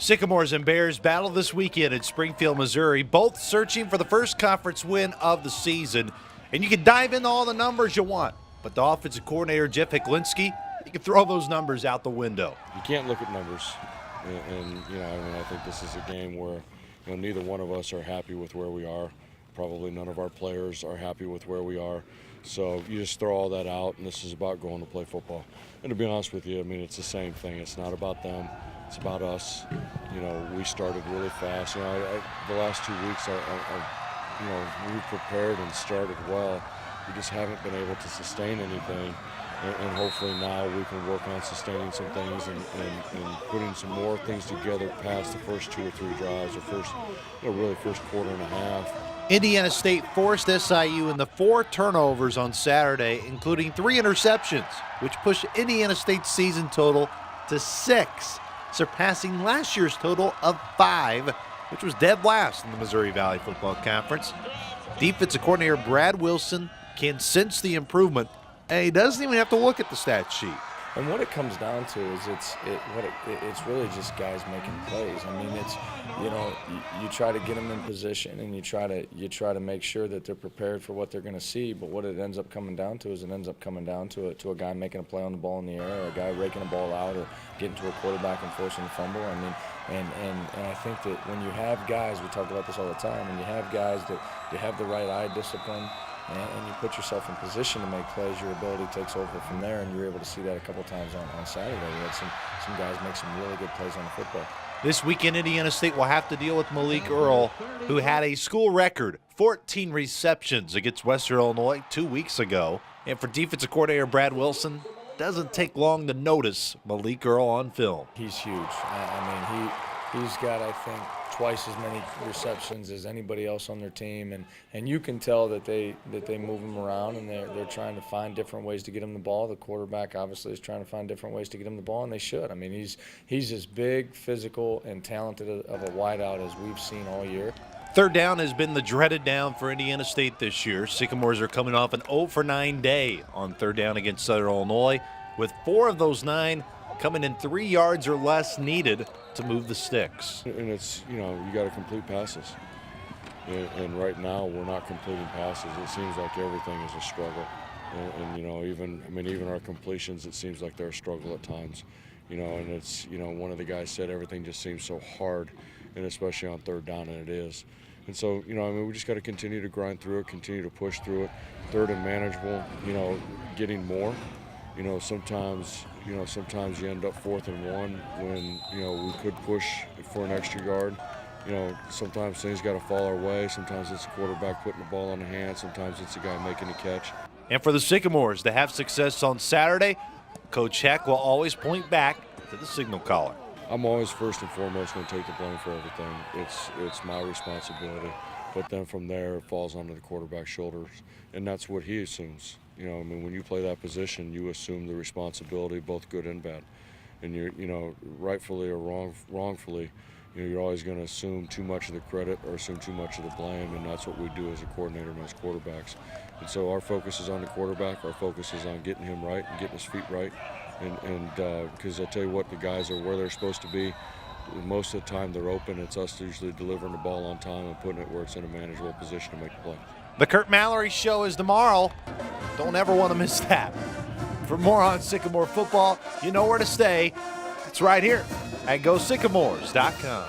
Sycamores and Bears battle this weekend in Springfield, Missouri, both searching for the first conference win of the season. And you can dive into all the numbers you want, but the offensive coordinator, Jeff Heklinski, you can throw those numbers out the window. You can't look at numbers. And I think this is a game where, neither one of us are happy with where we are. Probably none of our players are happy with where we are. So you just throw all that out, and this is about going to play football. And to be honest with you, it's the same thing. It's not about them. It's about us. We started really fast. The last 2 weeks, we prepared and started well. We just haven't been able to sustain anything. And hopefully now we can work on sustaining some things and putting some more things together past the first 2 or 3 drives, or first quarter and a half. Indiana State forced SIU into 4 turnovers on Saturday, including 3 interceptions, which pushed Indiana State's season total to 6, surpassing last year's total of 5, which was dead last in the Missouri Valley Football Conference. Defensive coordinator Brad Wilson can sense the improvement, and he doesn't even have to look at the stat sheet. And what it comes down to is it's really just guys making plays. It's you try to get them in position, and you try to make sure that they're prepared for what they're going to see. But what it ends up coming down to is to a guy making a play on the ball in the air, or a guy raking a ball out, or getting to a quarterback and forcing a fumble. And I think that when you have guys, we talk about this all the time, and you have guys that you have the right eye discipline, and you put yourself in position to make plays, your ability takes over from there, and you're able to see that a couple times on Saturday. We had some guys make some really good plays on the football. This weekend, Indiana State will have to deal with Malik Earl, who had a school record 14 receptions against Western Illinois 2 weeks ago. And for defensive coordinator Brad Wilson, doesn't take long to notice Malik Earl on film. He's huge. He's got, I think, twice as many receptions as anybody else on their team, and you can tell that they move him around, and they're trying to find different ways to get him the ball. The quarterback obviously is trying to find different ways to get him the ball, and they should. He's as big, physical, and talented of a wideout as we've seen all year. Third down has been the dreaded down for Indiana State this year. Sycamores are coming off an 0-for-9 day on third down against Southern Illinois, with 4 of those 9 coming in 3 yards or less needed to move the sticks. And it's, you got to complete passes. And right now we're not completing passes. It seems like everything is a struggle. And even our completions, it seems like they're a struggle at times. And it's, one of the guys said everything just seems so hard, and especially on third down, and it is. And so, we just got to continue to grind through it, continue to push through it. Third and manageable, getting more. Sometimes you end up 4th and 1 when, we could push for an extra yard. Sometimes things got to fall our way. Sometimes it's a quarterback putting the ball on the hand. Sometimes it's a guy making a catch. And for the Sycamores to have success on Saturday, Coach Heck will always point back to the signal caller. I'm always first and foremost going to take the blame for everything. It's my responsibility. But then from there, it falls onto the quarterback's shoulders, and that's what he assumes. When you play that position, you assume the responsibility, both good and bad. And you're, rightfully or wrongfully, you're always going to assume too much of the credit or assume too much of the blame, and that's what we do as a coordinator and as quarterbacks. And so our focus is on the quarterback. Our focus is on getting him right and getting his feet right. And because I tell you what, the guys are where they're supposed to be. Most of the time they're open. It's us usually delivering the ball on time and putting it where it's in a manageable position to make the play. The Kurt Mallory Show is tomorrow. Don't ever want to miss that. For more on Sycamore football, you know where to stay. It's right here at GoSycamores.com.